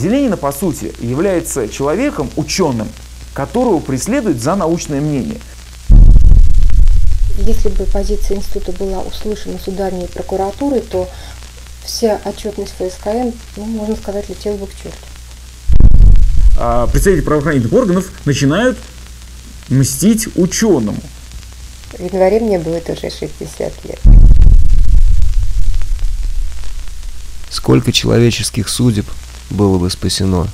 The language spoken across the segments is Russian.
Зеленина, по сути, является человеком, ученым, которого преследуют за научное мнение. Если бы позиция института была услышана сударней прокуратурой, то вся отчетность ФСКН, можно сказать, летела бы к черту. Представители правоохранительных органов начинают мстить ученому. В январе мне будет уже 60 лет. Сколько человеческих судеб было бы спасено,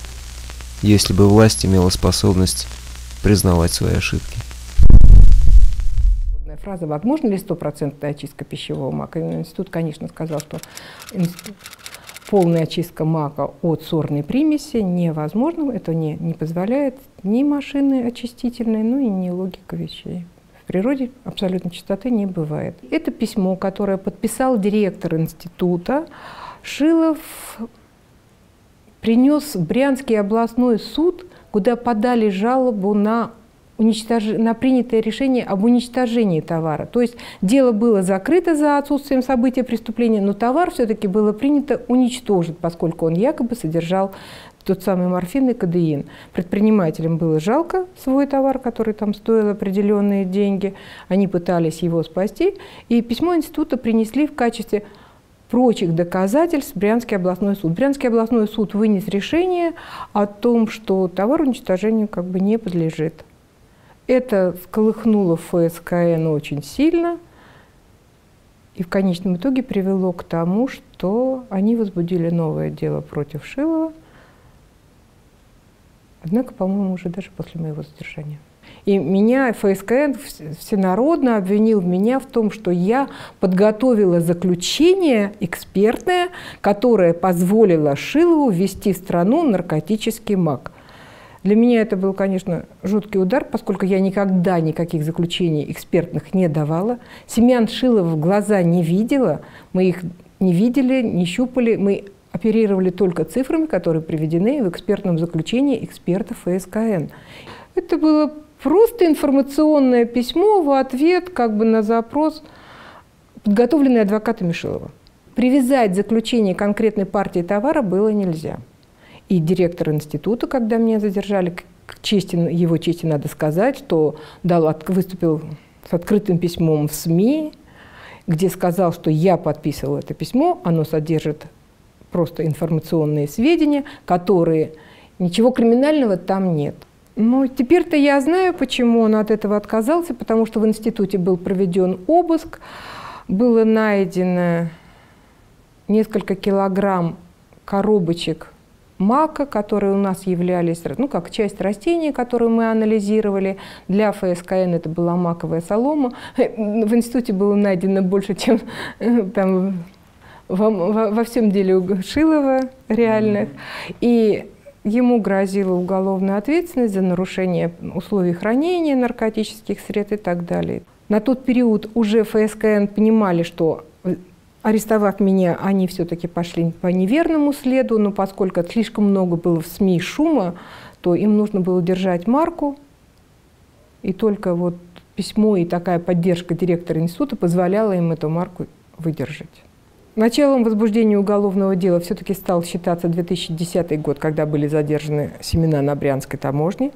если бы власть имела способность признавать свои ошибки? Фраза «возможно ли стопроцентная очистка пищевого мака?» Институт, конечно, сказал, что полная очистка мака от сорной примеси невозможна. Это не позволяет ни машины очистительной, ну и ни логика вещей. В природе абсолютной чистоты не бывает. Это письмо, которое подписал директор института, Шилов принес в Брянский областной суд, куда подали жалобу на принятое решение об уничтожении товара. То есть дело было закрыто за отсутствием события преступления, но товар все-таки было принято уничтожить, поскольку он якобы содержал тот самый морфин и кодеин. Предпринимателям было жалко свой товар, который там стоил определенные деньги. Они пытались его спасти, и письмо института принесли в качестве прочих доказательств Брянский областной суд. Брянский областной суд вынес решение о том, что товар уничтожению как бы не подлежит. Это всколыхнуло ФСКН очень сильно и в конечном итоге привело к тому, что они возбудили новое дело против Шилова, однако, по-моему, уже даже после моего задержания. И меня ФСКН всенародно обвинил меня в том, что я подготовила заключение экспертное, которое позволило Шилову ввести в страну наркотический мак. Для меня это был, конечно, жуткий удар, поскольку я никогда никаких заключений экспертных не давала. Семян Шилова в глаза не видела, мы их не видели, не щупали, мы оперировали только цифрами, которые приведены в экспертном заключении экспертов ФСКН. Это было просто информационное письмо в ответ как бы на запрос, подготовленный адвокатами Шилова. Привязать заключение конкретной партии товара было нельзя. И директор института, когда меня задержали, его чести надо сказать, что выступил с открытым письмом в СМИ, где сказал, что я подписывал это письмо, оно содержит просто информационные сведения, которые ничего криминального там нет. Ну, теперь-то я знаю, почему он от этого отказался, потому что в институте был проведен обыск, было найдено несколько килограмм коробочек мака, которые у нас являлись, ну, как часть растений, которую мы анализировали. Для ФСКН это была маковая солома. В институте было найдено больше, чем там во всем деле у Шилова реальных. И ему грозила уголовная ответственность за нарушение условий хранения наркотических средств и так далее. На тот период уже ФСКН понимали, что, арестовав меня, они все-таки пошли по неверному следу, но поскольку слишком много было в СМИ шума, то им нужно было держать марку, и только вот письмо и такая поддержка директора института позволяла им эту марку выдержать. Началом возбуждения уголовного дела все-таки стал считаться 2010 год, когда были задержаны семена на Брянской таможне.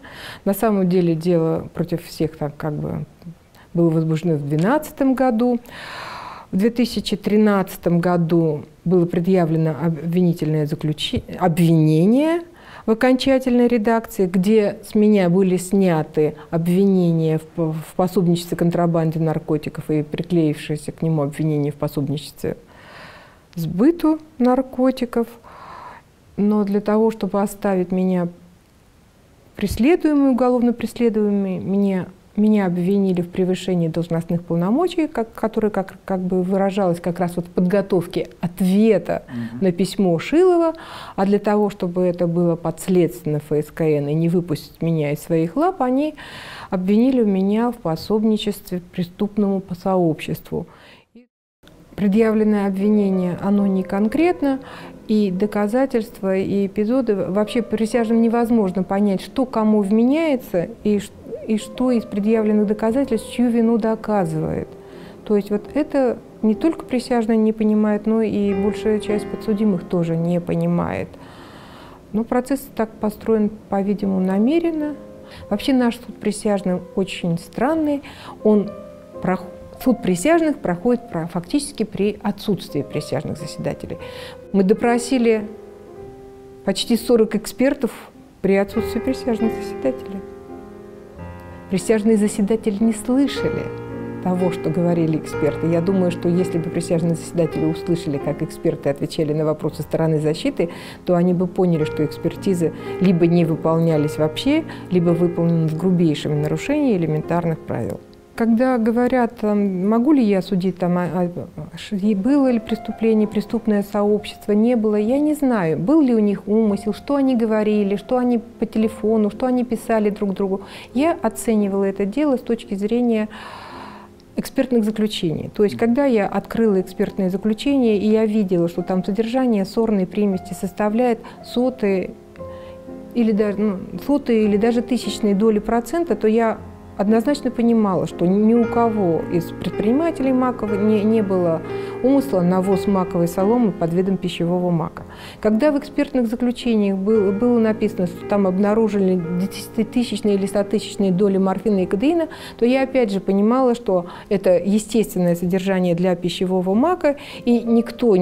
На самом деле дело против всех так, как бы, было возбуждено в 2012 году. В 2013 году было предъявлено обвинение в окончательной редакции, где с меня были сняты обвинения в пособничестве контрабанде наркотиков и приклеившиеся к нему обвинения в пособничестве сбыту наркотиков. Но для того, чтобы оставить меня преследуемой, уголовно преследуемой, меня обвинили в превышении должностных полномочий, которое как бы выражалось как раз вот в подготовке ответа на письмо Шилова. А для того, чтобы это было подследственно ФСКН и не выпустить меня из своих лап, они обвинили меня в пособничестве преступному сообществу. Предъявленное обвинение, оно не конкретно, и доказательства, и эпизоды. Вообще присяжным невозможно понять, что кому вменяется, и что из предъявленных доказательств чью вину доказывает. То есть вот это не только присяжные не понимают, но и большая часть подсудимых тоже не понимает. Но процесс так построен, по-видимому, намеренно. Вообще наш суд присяжных очень странный. Суд присяжных проходит фактически при отсутствии присяжных заседателей. Мы допросили почти 40 экспертов при отсутствии присяжных заседателей. Присяжные заседатели не слышали того, что говорили эксперты. Я думаю, что если бы присяжные заседатели услышали, как эксперты отвечали на вопросы стороны защиты, то они бы поняли, что экспертизы либо не выполнялись вообще, либо выполнены с грубейшими нарушениями элементарных правил. Когда говорят, могу ли я судить, было ли преступление, преступное сообщество, не было, я не знаю, был ли у них умысел, что они говорили, что они по телефону, что они писали друг другу. Я оценивала это дело с точки зрения экспертных заключений. То есть, когда я открыла экспертное заключение, и я видела, что там содержание сорной примеси составляет сотые или даже тысячные доли процента, то я однозначно понимала, что ни у кого из предпринимателей маковой не было умысла на ввоз маковой соломы под видом пищевого мака. Когда в экспертных заключениях было написано, что там обнаружили 10-тысячные или 100-тысячные доли морфина и кадеина, то я опять же понимала, что это естественное содержание для пищевого мака, и никто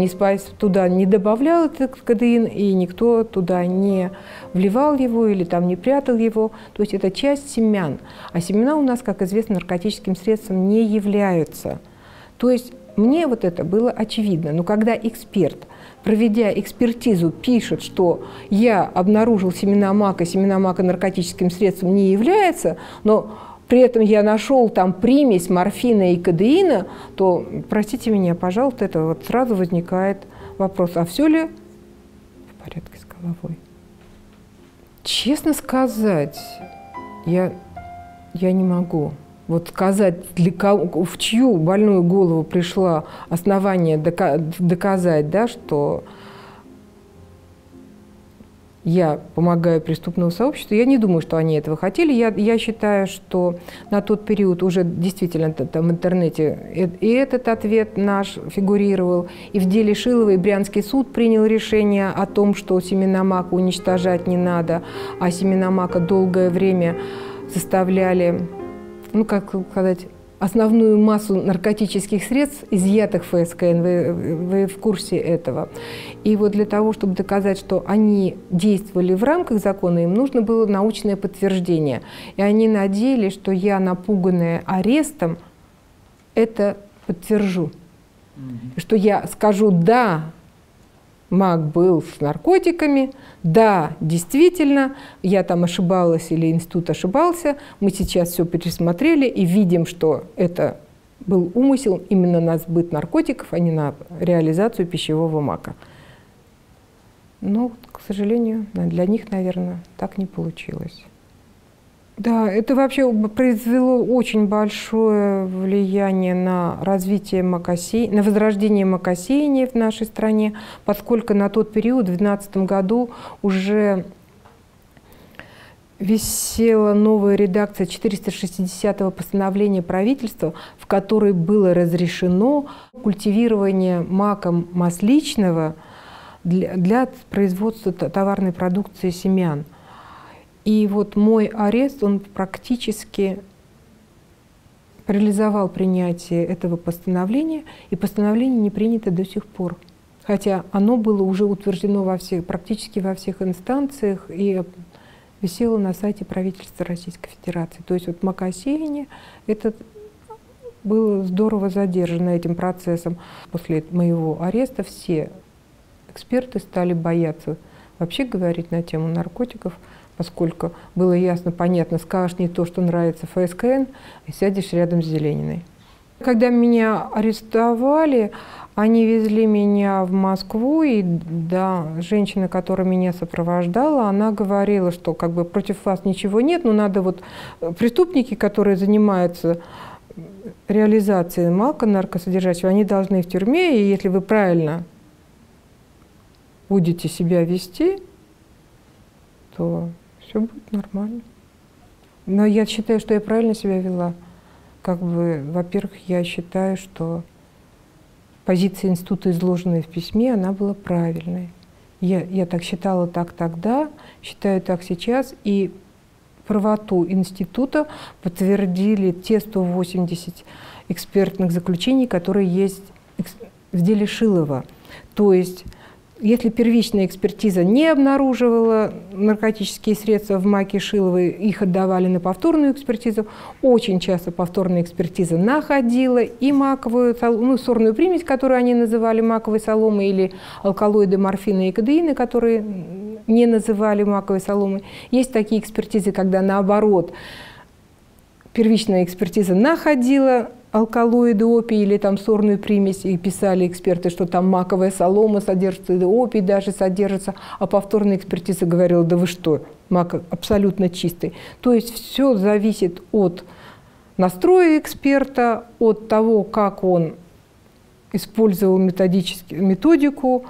туда не добавлял этот кадеин, и никто туда не вливал его или там не прятал его. То есть это часть семян. А семена у нас, как известно, наркотическим средством не являются. То есть мне вот это было очевидно. Но когда эксперт, проведя экспертизу, пишет, что я обнаружил семена мака наркотическим средством не является, но при этом я нашел там примесь морфина и кадеина, то, простите меня, пожалуйста, это вот сразу возникает вопрос, а все ли в порядке с головой? Честно сказать, я не могу. Вот сказать, в чью больную голову пришло основание доказать, да, что я помогаю преступному сообществу, я не думаю, что они этого хотели. Я считаю, что на тот период уже действительно там в интернете и этот ответ наш фигурировал, и в деле Шиловой Брянский суд принял решение о том, что семена мака уничтожать не надо, а семена мака долгое время составляли, ну, как сказать, основную массу наркотических средств, изъятых ФСКН. Вы в курсе этого. И вот для того, чтобы доказать, что они действовали в рамках закона, им нужно было научное подтверждение. И они надеялись, что я, напуганная арестом, это подтвержу. Что я скажу «да». Мак был с наркотиками, да, действительно, я там ошибалась или институт ошибался, мы сейчас все пересмотрели и видим, что это был умысел именно на сбыт наркотиков, а не на реализацию пищевого мака. Но, к сожалению, для них, наверное, так не получилось. Да, это вообще произвело очень большое влияние на развитие макосеяния, на возрождение макосеяния в нашей стране, поскольку на тот период, в 2012 году, уже висела новая редакция 460-го постановления правительства, в которой было разрешено культивирование мака масличного для производства товарной продукции семян. И вот мой арест, он практически парализовал принятие этого постановления, и постановление не принято до сих пор. Хотя оно было уже утверждено практически во всех инстанциях и висело на сайте правительства Российской Федерации. То есть вот макосеяние, это было здорово задержано этим процессом. После моего ареста все эксперты стали бояться вообще говорить на тему наркотиков, поскольку было ясно, понятно, скажешь не то, что нравится ФСКН, и сядешь рядом с Зелениной. Когда меня арестовали, они везли меня в Москву, и да, женщина, которая меня сопровождала, она говорила, что как бы против вас ничего нет, но надо вот преступники, которые занимаются реализацией мака наркосодержащего, они должны в тюрьме, и если вы правильно будете себя вести, то все будет нормально. Но я считаю, что я правильно себя вела. Как бы, во-первых, я считаю, что позиция института, изложенная в письме, она была правильной. Я так считала так тогда, считаю так сейчас, и правоту института подтвердили те 180 экспертных заключений, которые есть в деле Шилова. То есть, если первичная экспертиза не обнаруживала наркотические средства в маке Шиловой, их отдавали на повторную экспертизу. Очень часто повторная экспертиза находила и маковую, сорную примесь, которую они называли маковой соломой, или алкалоиды морфина и кадеина, которые не называли маковой соломой. Есть такие экспертизы, когда наоборот первичная экспертиза находила алкалоиды, опий или там сорную примесь, и писали эксперты, что там маковая солома содержится, и опий даже содержится, а повторная экспертиза говорила: да вы что, мак абсолютно чистый. То есть все зависит от настроя эксперта, от того, как он использовал методику,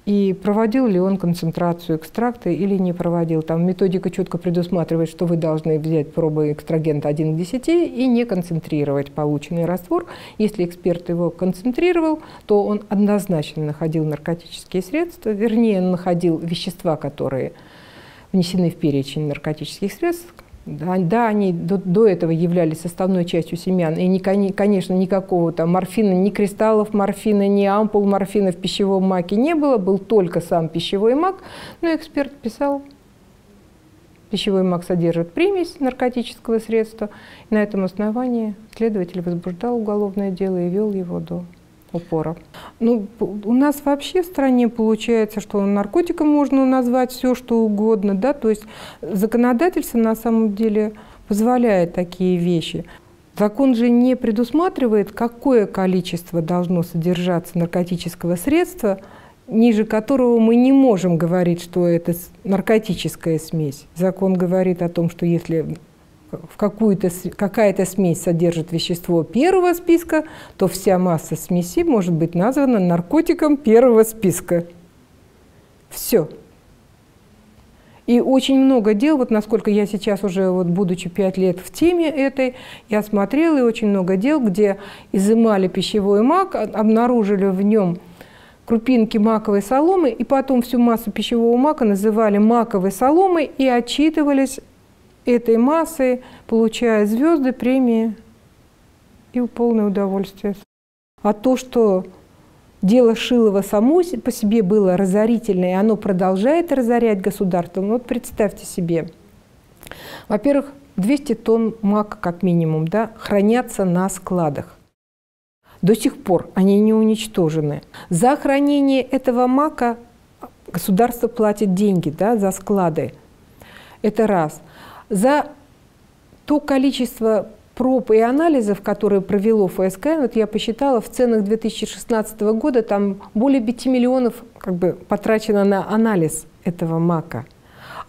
и проводил ли он концентрацию экстракта или не проводил. Там методика четко предусматривает, что вы должны взять пробы экстрагента 1 к 10 и не концентрировать полученный раствор. Если эксперт его концентрировал, то он однозначно находил наркотические средства, вернее, он находил вещества, которые внесены в перечень наркотических средств. Да, они до этого являлись составной частью семян, и, конечно, никакого там морфина, ни кристаллов морфина, ни ампул морфина в пищевом маке не было, был только сам пищевой мак, но эксперт писал: пищевой мак содержит примесь наркотического средства, и на этом основании следователь возбуждал уголовное дело и вел его до упора. Ну, у нас вообще в стране получается, что наркотиком можно назвать все, что угодно, да, то есть законодательство на самом деле позволяет такие вещи. Закон же не предусматривает, какое количество должно содержаться наркотического средства, ниже которого мы не можем говорить, что это наркотическая смесь. Закон говорит о том, что если какая-то смесь содержит вещество первого списка, то вся масса смеси может быть названа наркотиком первого списка. Все. И очень много дел, вот насколько я сейчас уже, вот, будучи 5 лет в теме этой, я смотрела, и очень много дел, где изымали пищевой мак, обнаружили в нем крупинки маковой соломы, и потом всю массу пищевого мака называли маковой соломой и отчитывались этой массой, получая звезды, премии и полное удовольствие. А то, что дело Шилова само по себе было разорительное, и оно продолжает разорять государство, ну вот представьте себе. Во-первых, 200 тонн мака как минимум, да, хранятся на складах. До сих пор они не уничтожены. За хранение этого мака государство платит деньги, да, за склады. Это раз. За то количество проб и анализов, которые провело ФСК, вот я посчитала, в ценах 2016 года там более 5 миллионов как бы потрачено на анализ этого мака.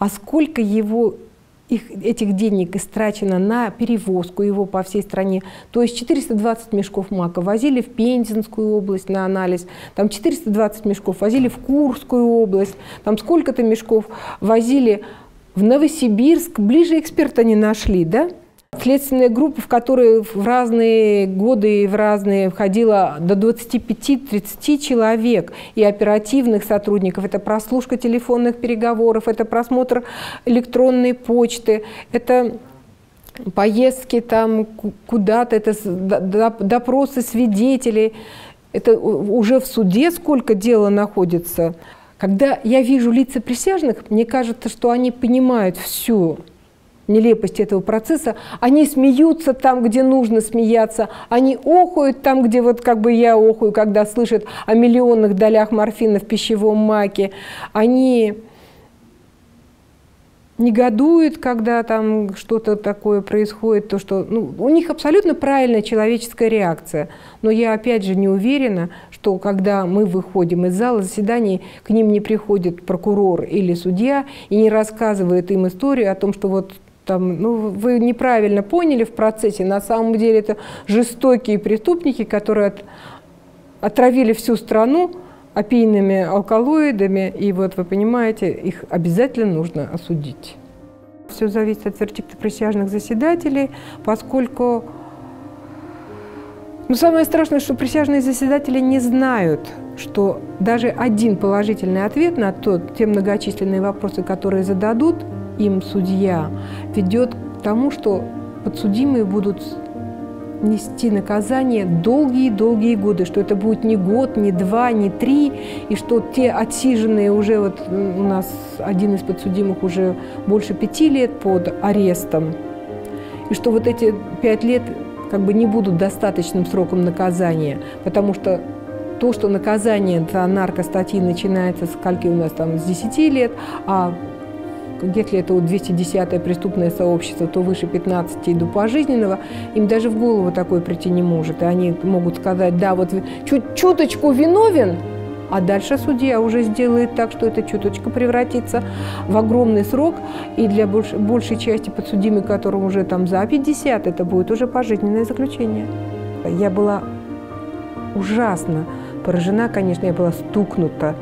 А сколько этих денег истрачено на перевозку его по всей стране. То есть 420 мешков мака возили в Пензенскую область на анализ, там 420 мешков возили в Курскую область, там сколько-то мешков возили в Новосибирск, ближе эксперта не нашли, да? Следственная группа, в которой в разные годы входило до 25-30 человек и оперативных сотрудников. Это прослушка телефонных переговоров, это просмотр электронной почты, это поездки там куда-то, это допросы свидетелей. Это уже в суде сколько дела находится. Когда я вижу лица присяжных, мне кажется, что они понимают всю нелепость этого процесса. Они смеются там, где нужно смеяться. Они охают там, где вот как бы я охаю, когда слышат о миллионных долях морфина в пищевом маке. Они негодуют, когда там что-то такое происходит, то, что, у них абсолютно правильная человеческая реакция. Но я опять же не уверена, что когда мы выходим из зала заседаний, к ним не приходит прокурор или судья и не рассказывает им историю о том, что вот там, вы неправильно поняли в процессе, на самом деле это жестокие преступники, которые отравили всю страну опийными алкалоидами, и вот вы понимаете, их обязательно нужно осудить. Все зависит от вердикта присяжных заседателей, поскольку самое страшное, что присяжные заседатели не знают что даже один положительный ответ на те многочисленные вопросы, которые зададут им судья, ведет к тому, что подсудимые будут нести наказание долгие-долгие годы, что это будет не год, не два, не три, и что те отсиженные уже, вот у нас один из подсудимых уже больше 5 лет под арестом, и что вот эти 5 лет как бы не будут достаточным сроком наказания, потому что то, что наказание за наркостатьи начинается с скольки у нас там, с 10 лет, а если это вот 210-е преступное сообщество, то выше 15 и до пожизненного, им даже в голову такое прийти не может. И они могут сказать, да, вот чуточку виновен, а дальше судья уже сделает так, что эта чуточка превратится в огромный срок, и для большей части подсудимых, которым уже там за 50, это будет уже пожизненное заключение. Я была ужасно поражена, конечно, я была стукнута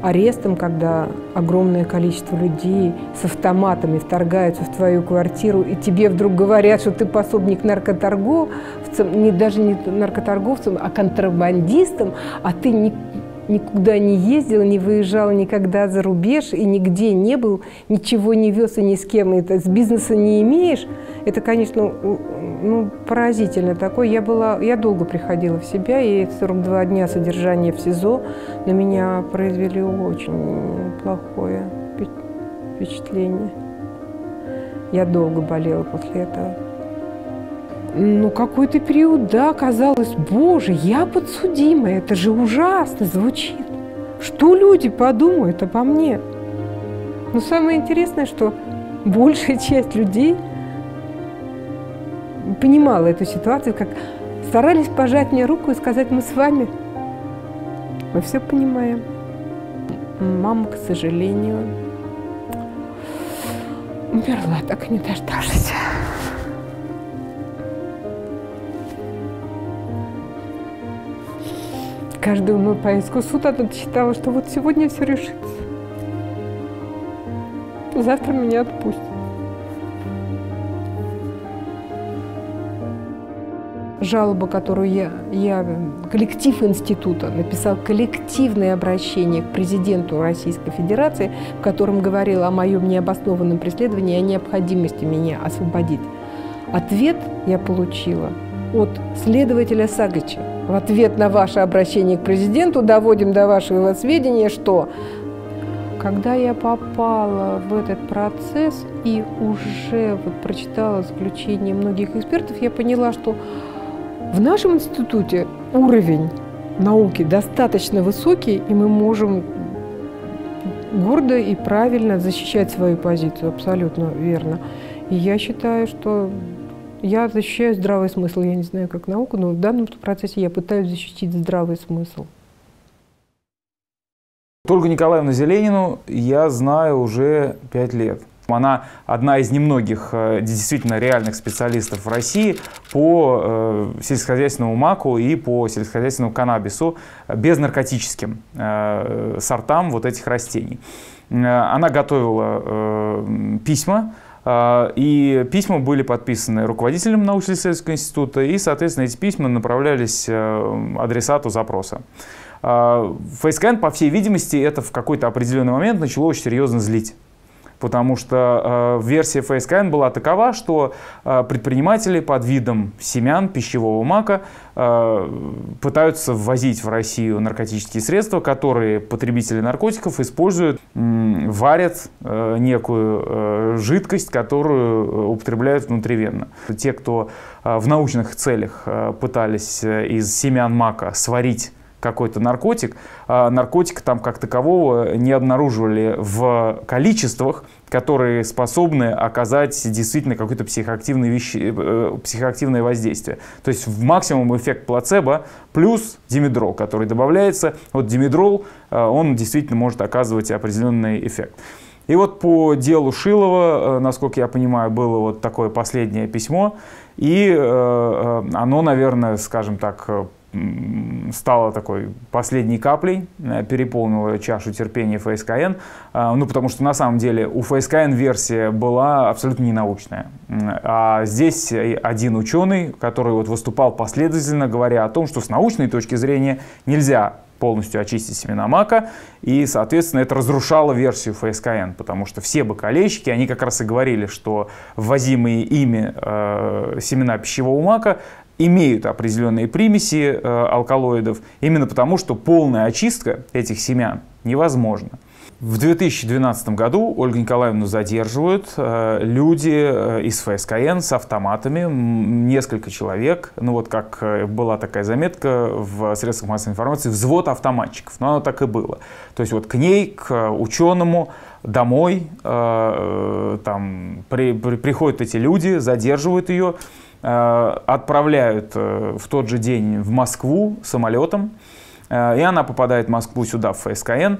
арестом, когда огромное количество людей с автоматами вторгаются в твою квартиру, и тебе вдруг говорят, что ты пособник наркоторговцам, даже не наркоторговцам, а контрабандистам, а ты никуда не ездил, не выезжал никогда за рубеж и нигде не был, ничего не вез и ни с кем, это с бизнеса не имеешь. Это, конечно, поразительно такое. Я долго приходила в себя, и 42 дня содержания в СИЗО на меня произвели очень плохое впечатление. Я долго болела после этого. Какой-то период, да, казалось, боже, я подсудимая, это же ужасно звучит. Что люди подумают обо мне? Но самое интересное, что большая часть людей понимала эту ситуацию, как старались пожать мне руку и сказать, мы с вами, мы все понимаем. Мама, к сожалению, умерла, так и не дождавшись. Каждую мою поездку в суд она считала, что вот сегодня все решится. Завтра меня отпустят. Жалоба, которую коллектив института написал коллективное обращение к президенту Российской Федерации, в котором говорил о моем необоснованном преследовании и о необходимости меня освободить. Ответ я получила от следователя Сагача. В ответ на ваше обращение к президенту доводим до вашего сведения, что когда я попала в этот процесс и уже прочитала заключение многих экспертов, я поняла, что в нашем институте уровень науки достаточно высокий, и мы можем гордо и правильно защищать свою позицию, абсолютно верно. И я считаю, что я защищаю здравый смысл. Я не знаю, как наука, но в данном процессе я пытаюсь защитить здравый смысл. Ольгу Николаевну Зеленину я знаю уже 5 лет. Она одна из немногих действительно реальных специалистов в России по сельскохозяйственному маку и по сельскохозяйственному каннабису, безнаркотическим сортам вот этих растений. Она готовила письма, и письма были подписаны руководителем научно-исследовательского института, и, соответственно, эти письма направлялись адресату запроса. ФСКН, по всей видимости, это в какой-то определенный момент начало очень серьезно злить. Потому что версия ФСКН была такова, что предприниматели под видом семян пищевого мака пытаются ввозить в Россию наркотические средства, которые потребители наркотиков используют, варят некую жидкость, которую употребляют внутривенно. Те, кто в научных целях пытались из семян мака сварить какой-то наркотик, наркотика там как такового не обнаруживали в количествах, которые способны оказать действительно какое-то психоактивное воздействие. То есть в максимум эффект плацебо плюс димедрол, который добавляется. Вот димедрол, он действительно может оказывать определенный эффект. И вот по делу Шилова, насколько я понимаю, было вот такое последнее письмо, и оно, наверное, скажем так, стало такой последней каплей, переполнила чашу терпения ФСКН, потому что на самом деле у ФСКН версия была абсолютно ненаучная. А здесь один ученый, который вот выступал последовательно, говоря о том, что с научной точки зрения нельзя полностью очистить семена мака, и, соответственно, это разрушало версию ФСКН, потому что все бакалейщики, они как раз и говорили, что ввозимые ими семена пищевого мака имеют определенные примеси алкалоидов, именно потому, что полная очистка этих семян невозможна. В 2012 году Ольгу Николаевну задерживают люди из ФСКН с автоматами, несколько человек. Ну вот как была такая заметка в средствах массовой информации, взвод автоматчиков. Но оно так и было. То есть вот к ней, к ученому, домой там приходят эти люди, задерживают ее, отправляют в тот же день в Москву самолетом. И она попадает в Москву сюда, в ФСКН,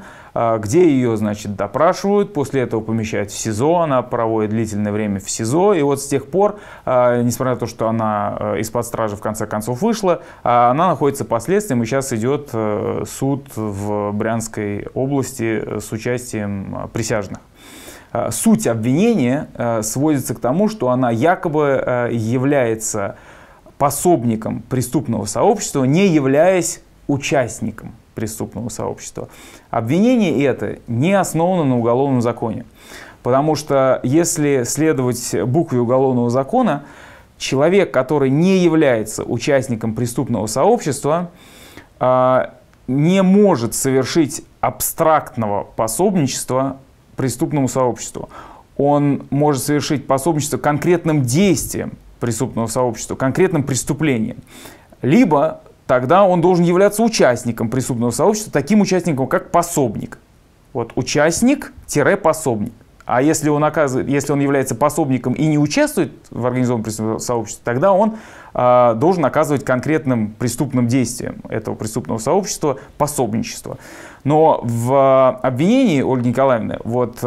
где ее, значит, допрашивают, после этого помещают в СИЗО, она проводит длительное время в СИЗО, и вот с тех пор, несмотря на то, что она из-под стражи в конце концов вышла, она находится под следствием, и сейчас идет суд в Брянской области с участием присяжных. Суть обвинения сводится к тому, что она якобы является пособником преступного сообщества, не являясь участником преступного сообщества. Обвинение это не основано на уголовном законе. Потому что если следовать букве уголовного закона, человек, который не является участником преступного сообщества, не может совершить абстрактного пособничества преступному сообществу. Он может совершить пособничество конкретным действиям преступного сообщества, конкретным преступлением. Либо тогда он должен являться участником преступного сообщества, таким участником, как пособник. Вот участник-пособник. А если он является пособником и не участвует в организованном преступном сообществе, тогда он должен оказывать конкретным преступным действием этого преступного сообщества пособничество. Но в обвинении Ольги Николаевны вот,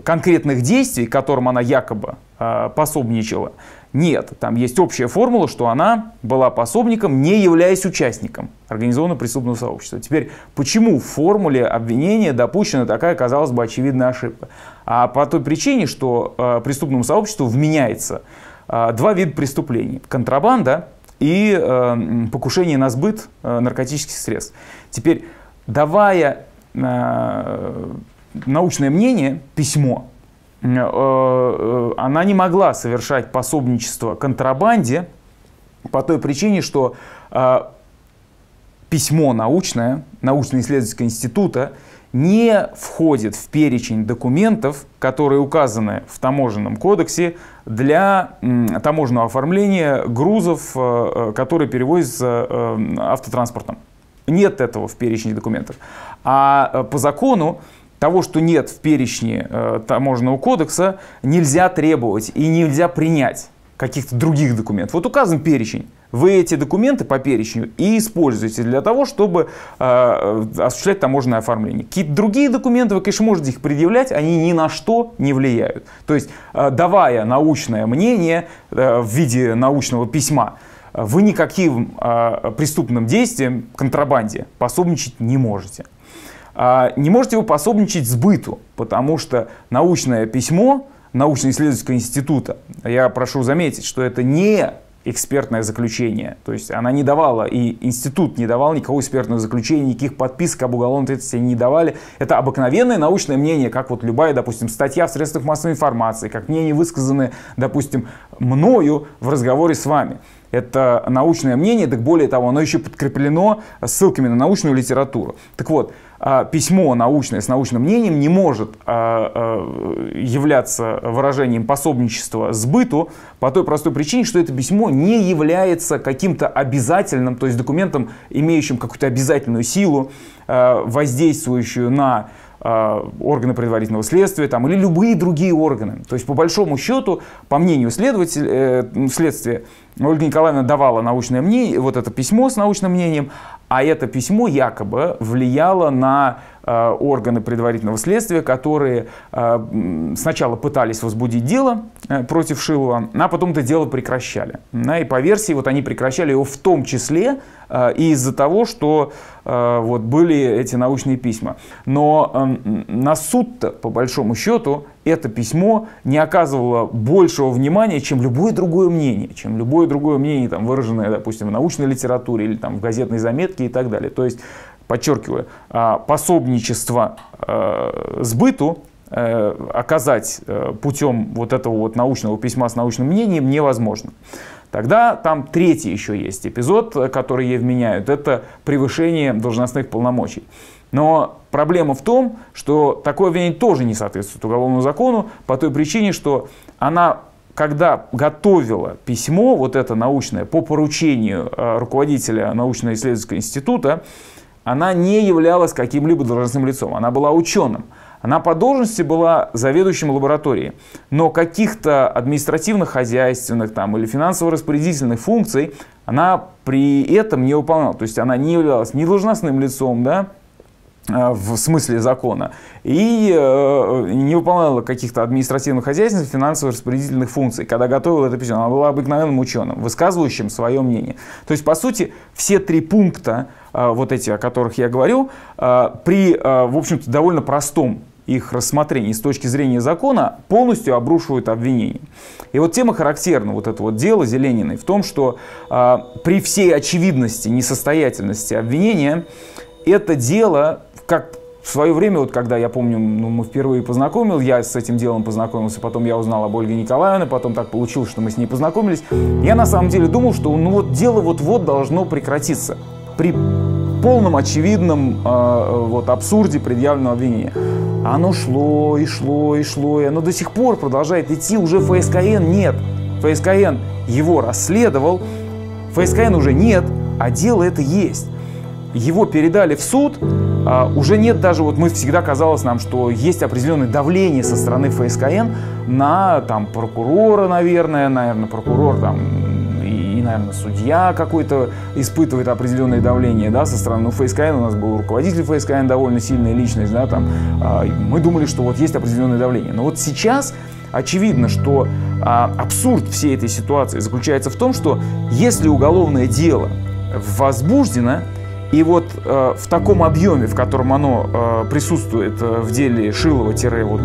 конкретных действий, которым она якобы пособничала, нет. Там есть общая формула, что она была пособником, не являясь участником организованного преступного сообщества. Теперь, почему в формуле обвинения допущена такая, казалось бы, очевидная ошибка? А по той причине, что преступному сообществу вменяется два вида преступлений. Контрабанда и покушение на сбыт наркотических средств. Теперь, давая научное мнение, письмо, она не могла совершать пособничество контрабанде по той причине, что письмо научно-исследовательского института не входит в перечень документов, которые указаны в таможенном кодексе для таможенного оформления грузов, которые перевозятся автотранспортом. Нет этого в перечне документов. А по закону того, что нет в перечне таможенного кодекса, нельзя требовать и нельзя принять каких-то других документов. Вот указан перечень. Вы эти документы по перечню и используете для того, чтобы осуществлять таможенное оформление. Какие-то другие документы, вы, конечно, можете их предъявлять, они ни на что не влияют. То есть, давая научное мнение в виде научного письма, вы никаким преступным действием, контрабанде, пособничать не можете. Не можете вы пособничать сбыту, потому что научное письмо научно-исследовательского института, я прошу заметить, что это не экспертное заключение. То есть она не давала, и институт не давал никакого экспертного заключения, никаких подписок об уголовной ответственности не давали. Это обыкновенное научное мнение, как вот любая, допустим, статья в средствах массовой информации, как мнение, высказанное, допустим, мною в разговоре с вами. Это научное мнение, так более того, оно еще подкреплено ссылками на научную литературу. Так вот, письмо научное с научным мнением не может являться выражением пособничества сбыту по той простой причине, что это письмо не является каким-то обязательным, то есть документом, имеющим какую-то обязательную силу, воздействующую на органы предварительного следствия там, или любые другие органы. То есть, по большому счету, по мнению следствия, Ольга Николаевна давала научное мнение, вот это письмо с научным мнением, а это письмо якобы влияло на органы предварительного следствия, которые сначала пытались возбудить дело против Шилова, а потом это дело прекращали. И по версии вот они прекращали его в том числе из-за того, что вот были эти научные письма. Но на суд-то, по большому счету, это письмо не оказывало большего внимания, чем любое другое мнение, там, выраженное, допустим, в научной литературе или там, в газетной заметке и так далее. То есть подчеркиваю, пособничество сбыту оказать путем вот этого вот научного письма с научным мнением невозможно. Тогда там третий еще есть эпизод, который ей вменяют, это превышение должностных полномочий. Но проблема в том, что такое обвинение тоже не соответствует уголовному закону по той причине, что она, когда готовила письмо, вот это научное, по поручению руководителя научно-исследовательского института, она не являлась каким-либо должностным лицом, она была ученым. Она по должности была заведующим лабораторией, но каких-то административных, хозяйственных там, или финансово-распорядительных функций она при этом не выполняла. То есть она не являлась ни должностным лицом, да, в смысле закона, и не выполняла каких-то административных, хозяйственных, финансово-распорядительных функций. Когда готовила это письмо, она была обыкновенным ученым, высказывающим свое мнение. То есть, по сути, все три пункта, вот эти, о которых я говорю, при, в общем-то, довольно простом их рассмотрении с точки зрения закона полностью обрушивают обвинение. И вот тема характерна, вот это вот дело Зелениной, в том, что при всей очевидности несостоятельности обвинения это дело, как в свое время, вот когда, я помню, мы впервые я с этим делом познакомился, потом я узнал об Ольге Николаевне, потом так получилось, что мы с ней познакомились, я на самом деле думал, что вот дело вот-вот должно прекратиться при полном очевидном вот абсурде предъявленного обвинения. Оно шло и шло и шло, и оно до сих пор продолжает идти, уже ФСКН нет. ФСКН его расследовал, ФСКН уже нет, а дело это есть. Его передали в суд, уже нет даже, вот мы всегда казалось нам, что есть определенное давление со стороны ФСКН на там, прокурора, наверное, прокурор там, и, наверное, судья какой-то испытывает определенное давление, да, со стороны ФСКН. У нас был руководитель ФСКН, довольно сильная личность, да, там, мы думали, что вот есть определенное давление. Но вот сейчас очевидно, что абсурд всей этой ситуации заключается в том, что если уголовное дело возбуждено, и вот в таком объеме, в котором оно присутствует в деле Шилова-вот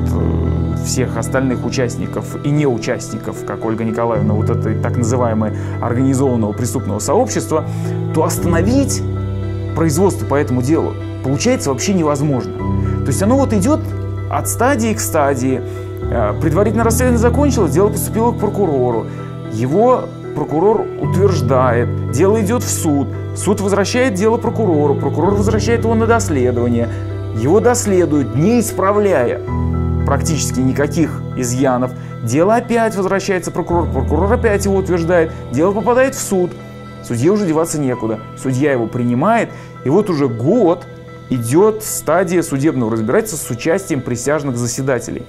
всех остальных участников и неучастников, как Ольга Николаевна, вот этой так называемой организованного преступного сообщества, то остановить производство по этому делу получается вообще невозможно. То есть оно вот идет от стадии к стадии. Предварительное расследование закончилось, дело поступило к прокурору. Его прокурор утверждает, дело идет в суд. Суд возвращает дело прокурору, прокурор возвращает его на доследование. Его доследуют, не исправляя практически никаких изъянов. Дело опять возвращается прокурор, прокурор опять его утверждает. Дело попадает в суд. Судье уже деваться некуда. Судья его принимает, и вот уже год идет стадия судебного разбирательства с участием присяжных заседателей.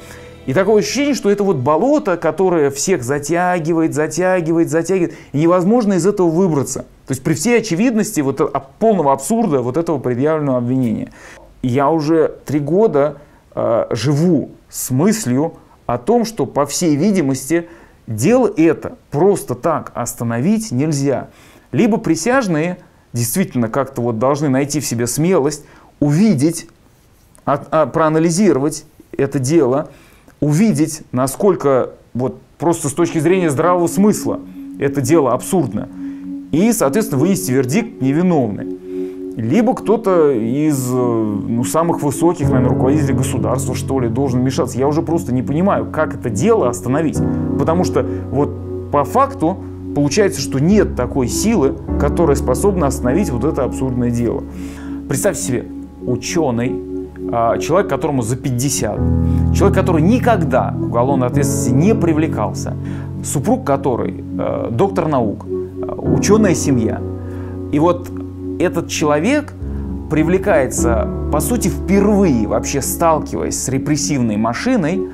И такое ощущение, что это вот болото, которое всех затягивает, и невозможно из этого выбраться. То есть при всей очевидности вот полного абсурда вот этого предъявленного обвинения. Я уже 3 года живу с мыслью о том, что, по всей видимости, дело это просто так остановить нельзя. Либо присяжные действительно как-то вот должны найти в себе смелость, увидеть, проанализировать это дело, увидеть, насколько вот просто с точки зрения здравого смысла это дело абсурдно, и, соответственно, вынести вердикт невиновный. Либо кто-то из самых высоких, наверное, руководителей государства, что ли, должен вмешаться. Я уже просто не понимаю, как это дело остановить. Потому что вот по факту получается, что нет такой силы, которая способна остановить вот это абсурдное дело. Представьте себе, ученый, человек, которому за 50, человек, который никогда к уголовной ответственности не привлекался, супруг который доктор наук, ученая семья. И вот этот человек привлекается, по сути, впервые вообще сталкиваясь с репрессивной машиной,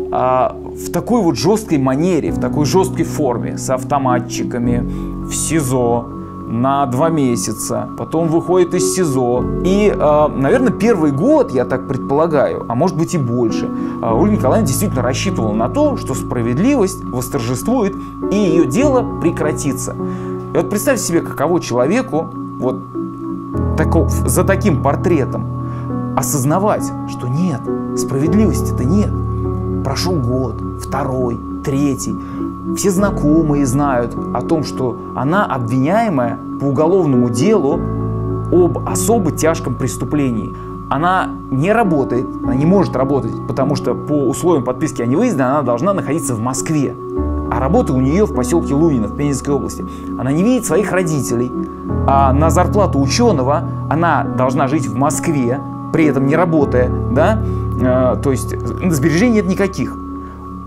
в такой вот жесткой манере, в такой жесткой форме, с автоматчиками, в СИЗО, на 2 месяца, потом выходит из СИЗО. И, наверное, первый год, я так предполагаю, а может быть и больше, Ольга Николаевна действительно рассчитывала на то, что справедливость восторжествует и ее дело прекратится. И вот представьте себе, каково человеку вот за таким портретом осознавать, что нет, справедливости-то нет. Прошел год, 2-й, 3-й. Все знакомые знают о том, что она обвиняемая по уголовному делу об особо тяжком преступлении. Она не работает, она не может работать, потому что по условиям подписки о невыезде она должна находиться в Москве. А работа у нее в поселке Лунино, в Пензенской области. Она не видит своих родителей, а на зарплату ученого она должна жить в Москве, при этом не работая, да? То есть сбережений нет никаких.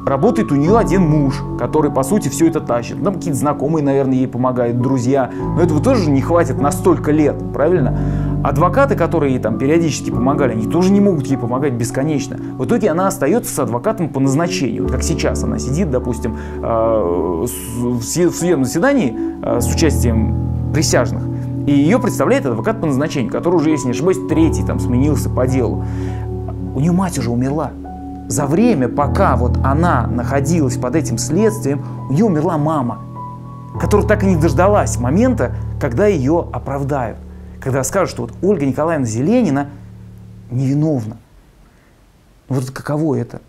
Работает у нее один муж, который, по сути, все это тащит. Там какие-то знакомые, наверное, ей помогают, друзья. Но этого тоже не хватит на столько лет, правильно? Адвокаты, которые ей там периодически помогали, они тоже не могут ей помогать бесконечно. В итоге она остается с адвокатом по назначению. Вот как сейчас она сидит, допустим, в судебном заседании с участием присяжных. И ее представляет адвокат по назначению, который уже, если не ошибаюсь, третий там сменился по делу. У нее мать уже умерла. За время, пока вот она находилась под этим следствием, у нее умерла мама, которая так и не дождалась момента, когда ее оправдают. Когда скажут, что вот Ольга Николаевна Зеленина невиновна. Вот каково это?